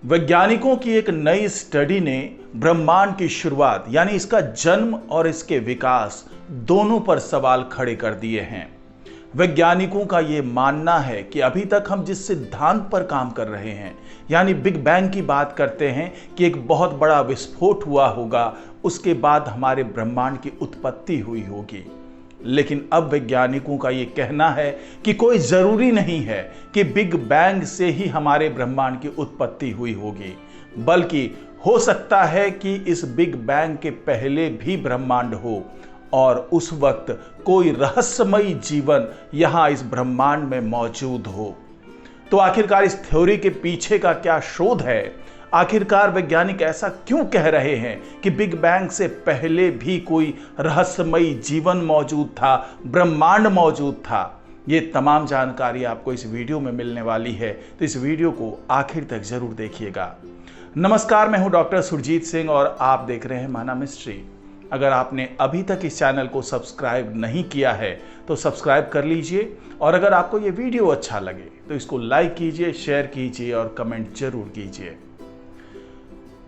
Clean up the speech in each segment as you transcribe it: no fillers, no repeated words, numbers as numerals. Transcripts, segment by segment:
वैज्ञानिकों की एक नई स्टडी ने ब्रह्मांड की शुरुआत यानी इसका जन्म और इसके विकास दोनों पर सवाल खड़े कर दिए हैं। वैज्ञानिकों का यह मानना है कि अभी तक हम जिस सिद्धांत पर काम कर रहे हैं यानी बिग बैंग की बात करते हैं कि एक बहुत बड़ा विस्फोट हुआ होगा, उसके बाद हमारे ब्रह्मांड की उत्पत्ति हुई होगी। लेकिन अब वैज्ञानिकों का ये कहना है कि कोई जरूरी नहीं है कि बिग बैंग से ही हमारे ब्रह्मांड की उत्पत्ति हुई होगी, बल्कि हो सकता है कि इस बिग बैंग के पहले भी ब्रह्मांड हो और उस वक्त कोई रहस्यमयी जीवन यहां इस ब्रह्मांड में मौजूद हो। तो आखिरकार इस थ्योरी के पीछे का क्या शोध है? आखिरकार वैज्ञानिक ऐसा क्यों कह रहे हैं कि बिग बैंग से पहले भी कोई रहस्यमयी जीवन मौजूद था, ब्रह्मांड मौजूद था? ये तमाम जानकारी आपको इस वीडियो में मिलने वाली है, तो इस वीडियो को आखिर तक जरूर देखिएगा। नमस्कार, मैं हूं डॉक्टर सुरजीत सिंह और आप देख रहे हैं माना मिस्ट्री। अगर आपने अभी तक इस चैनल को सब्सक्राइब नहीं किया है तो सब्सक्राइब कर लीजिए, और अगर आपको ये वीडियो अच्छा लगे तो इसको लाइक कीजिए, शेयर कीजिए और कमेंट जरूर कीजिए।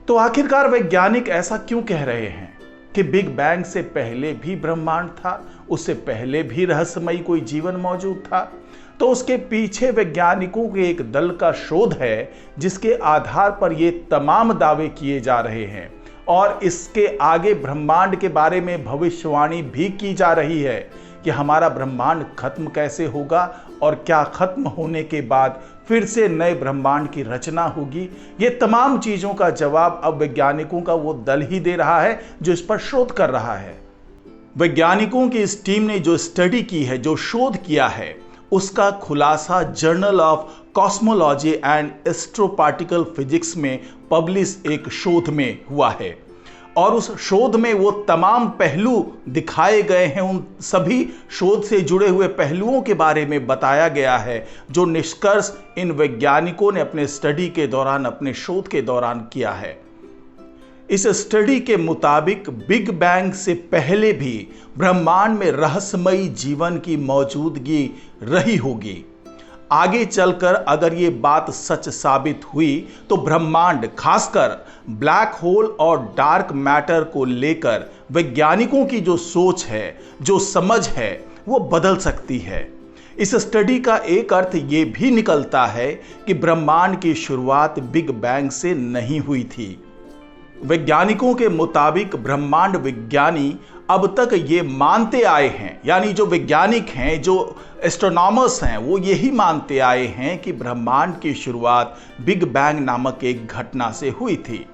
तो आखिरकार वैज्ञानिक ऐसा क्यों कह रहे हैं कि बिग बैंग से पहले भी ब्रह्मांड था, उससे पहले भी रहस्यमयी कोई जीवन मौजूद था? तो उसके पीछे वैज्ञानिकों के एक दल का शोध है जिसके आधार पर ये तमाम दावे किए जा रहे हैं, और इसके आगे ब्रह्मांड के बारे में भविष्यवाणी भी की जा रही है कि हमारा ब्रह्मांड खत्म कैसे होगा और क्या खत्म होने के बाद फिर से नए ब्रह्मांड की रचना होगी। ये तमाम चीजों का जवाब अब वैज्ञानिकों का वो दल ही दे रहा है जो इस पर शोध कर रहा है। वैज्ञानिकों की इस टीम ने जो स्टडी की है, जो शोध किया है, उसका खुलासा journal of cosmology and astroparticle physics में पब्लिश एक शोध में हुआ है, और उस शोध में वो तमाम पहलू दिखाए गए हैं। उन सभी शोध से जुड़े हुए पहलुओं के बारे में बताया गया है जो निष्कर्ष इन वैज्ञानिकों ने अपने स्टडी के दौरान, अपने शोध के दौरान किया है। इस स्टडी के मुताबिक बिग बैंग से पहले भी ब्रह्मांड में रहस्यमयी जीवन की मौजूदगी रही होगी। आगे चलकर अगर ये बात सच साबित हुई तो ब्रह्मांड, खासकर ब्लैक होल और डार्क मैटर को लेकर वैज्ञानिकों की जो सोच है, जो समझ है, वो बदल सकती है। इस स्टडी का एक अर्थ ये भी निकलता है कि ब्रह्मांड की शुरुआत बिग बैंग से नहीं हुई थी। वैज्ञानिकों के मुताबिक ब्रह्मांड विज्ञानी अब तक ये मानते आए हैं, यानी जो वैज्ञानिक हैं, जो एस्ट्रोनॉमर्स हैं, वो यही मानते आए हैं कि ब्रह्मांड की शुरुआत बिग बैंग नामक एक घटना से हुई थी।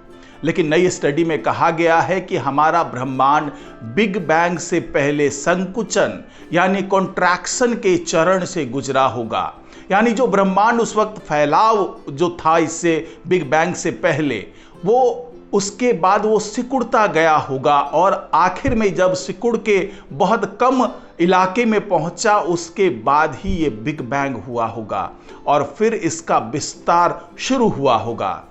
लेकिन नई स्टडी में कहा गया है कि हमारा ब्रह्मांड बिग बैंग से पहले संकुचन यानी कॉन्ट्रैक्शन के चरण से गुजरा होगा। यानी जो ब्रह्मांड उस वक्त फैलाव जो था इससे बिग बैंग से पहले, वो उसके बाद वो सिकुड़ता गया होगा, और आखिर में जब सिकुड़ के बहुत कम इलाके में पहुंचा, उसके बाद ही ये बिग बैंग हुआ होगा और फिर इसका विस्तार शुरू हुआ होगा।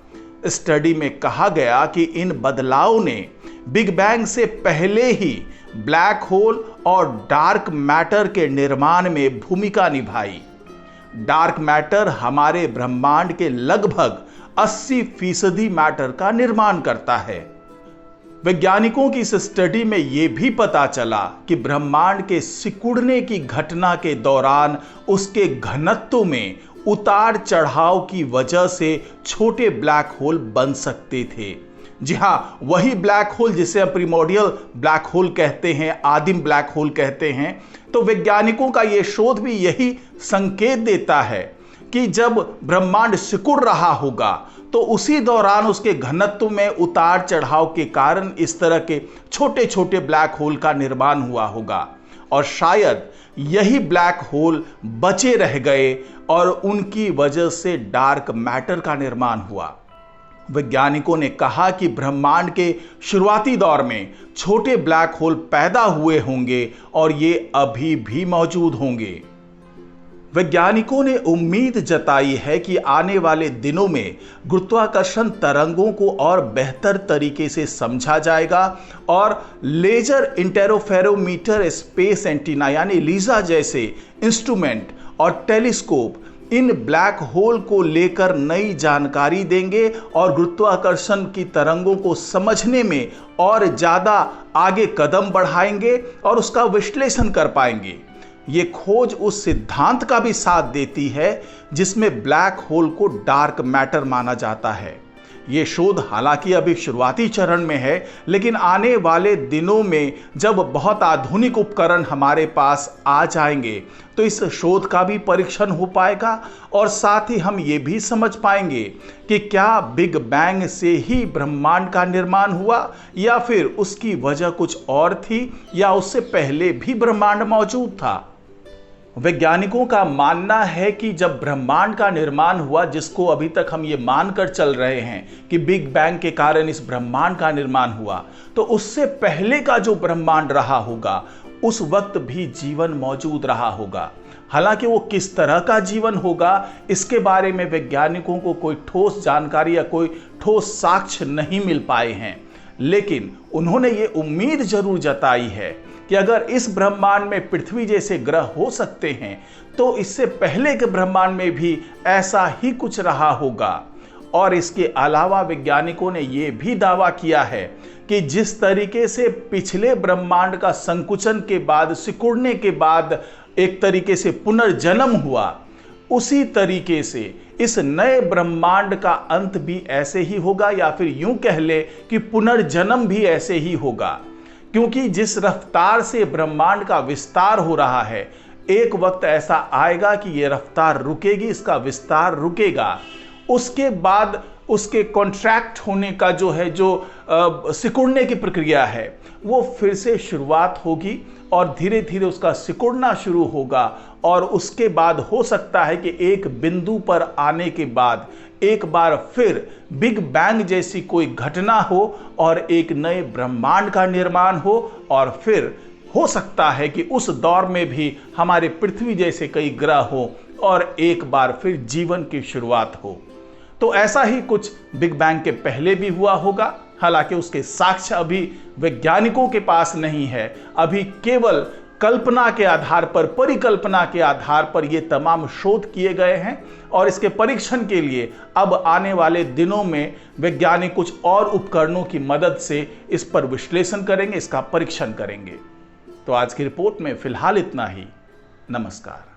स्टडी में कहा गया कि इन बदलावों ने बिग बैंग से पहले ही ब्लैक होल और डार्क मैटर के निर्माण में भूमिका निभाई। डार्क मैटर हमारे ब्रह्मांड के लगभग 80% मैटर का निर्माण करता है। वैज्ञानिकों की इस स्टडी में यह भी पता चला कि ब्रह्मांड के सिकुड़ने की घटना के दौरान उसके घनत्व में उतार चढ़ाव की वजह से छोटे ब्लैक होल बन सकते थे। जी हां, वही ब्लैक होल जिसे हम प्रिमोर्डियल ब्लैक होल कहते हैं, आदिम ब्लैक होल कहते हैं। तो वैज्ञानिकों का यह शोध भी यही संकेत देता है कि जब ब्रह्मांड सिकुड़ रहा होगा तो उसी दौरान उसके घनत्व में उतार चढ़ाव के कारण इस तरह के छोटे छोटे ब्लैक होल का निर्माण हुआ होगा, और शायद यही ब्लैक होल बचे रह गए और उनकी वजह से डार्क मैटर का निर्माण हुआ। वैज्ञानिकों ने कहा कि ब्रह्मांड के शुरुआती दौर में छोटे ब्लैक होल पैदा हुए होंगे और ये अभी भी मौजूद होंगे। वैज्ञानिकों ने उम्मीद जताई है कि आने वाले दिनों में गुरुत्वाकर्षण तरंगों को और बेहतर तरीके से समझा जाएगा, और लेजर इंटरफेरोमीटर स्पेस एंटीना यानी लीजा जैसे इंस्ट्रूमेंट और टेलीस्कोप इन ब्लैक होल को लेकर नई जानकारी देंगे और गुरुत्वाकर्षण की तरंगों को समझने में और ज़्यादा आगे कदम बढ़ाएंगे और उसका विश्लेषण कर पाएंगे। ये खोज उस सिद्धांत का भी साथ देती है जिसमें ब्लैक होल को डार्क मैटर माना जाता है। ये शोध हालांकि अभी शुरुआती चरण में है, लेकिन आने वाले दिनों में जब बहुत आधुनिक उपकरण हमारे पास आ जाएंगे तो इस शोध का भी परीक्षण हो पाएगा और साथ ही हम ये भी समझ पाएंगे कि क्या बिग बैंग से ही ब्रह्मांड का निर्माण हुआ या फिर उसकी वजह कुछ और थी या उससे पहले भी ब्रह्मांड मौजूद था। वैज्ञानिकों का मानना है कि जब ब्रह्मांड का निर्माण हुआ, जिसको अभी तक हम ये मानकर चल रहे हैं कि बिग बैंग के कारण इस ब्रह्मांड का निर्माण हुआ, तो उससे पहले का जो ब्रह्मांड रहा होगा उस वक्त भी जीवन मौजूद रहा होगा। हालांकि वो किस तरह का जीवन होगा इसके बारे में वैज्ञानिकों को कोई ठोस जानकारी या कोई ठोस साक्ष्य नहीं मिल पाए हैं, लेकिन उन्होंने ये उम्मीद जरूर जताई है कि अगर इस ब्रह्मांड में पृथ्वी जैसे ग्रह हो सकते हैं तो इससे पहले के ब्रह्मांड में भी ऐसा ही कुछ रहा होगा। और इसके अलावा वैज्ञानिकों ने यह भी दावा किया है कि जिस तरीके से पिछले ब्रह्मांड का संकुचन के बाद, सिकुड़ने के बाद एक तरीके से पुनर्जन्म हुआ, उसी तरीके से इस नए ब्रह्मांड का अंत भी ऐसे ही होगा, या फिर यूं कह ले कि पुनर्जन्म भी ऐसे ही होगा। क्योंकि जिस रफ्तार से ब्रह्मांड का विस्तार हो रहा है, एक वक्त ऐसा आएगा कि यह रफ्तार रुकेगी, इसका विस्तार रुकेगा। उसके बाद उसके कॉन्ट्रैक्ट होने का जो है, जो सिकुड़ने की प्रक्रिया है, वो फिर से शुरुआत होगी और धीरे धीरे उसका सिकुड़ना शुरू होगा। और उसके बाद हो सकता है कि एक बिंदु पर आने के बाद एक बार फिर बिग बैंग जैसी कोई घटना हो और एक नए ब्रह्मांड का निर्माण हो, और फिर हो सकता है कि उस दौर में भी हमारे पृथ्वी जैसे कई ग्रह हो और एक बार फिर जीवन की शुरुआत हो। तो ऐसा ही कुछ बिग बैंग के पहले भी हुआ होगा। हालांकि उसके साक्ष्य अभी वैज्ञानिकों के पास नहीं है। अभी केवल कल्पना के आधार पर, परिकल्पना के आधार पर ये तमाम शोध किए गए हैं और इसके परीक्षण के लिए अब आने वाले दिनों में वैज्ञानिक कुछ और उपकरणों की मदद से इस पर विश्लेषण करेंगे, इसका परीक्षण करेंगे। तो आज की रिपोर्ट में फिलहाल इतना ही। नमस्कार।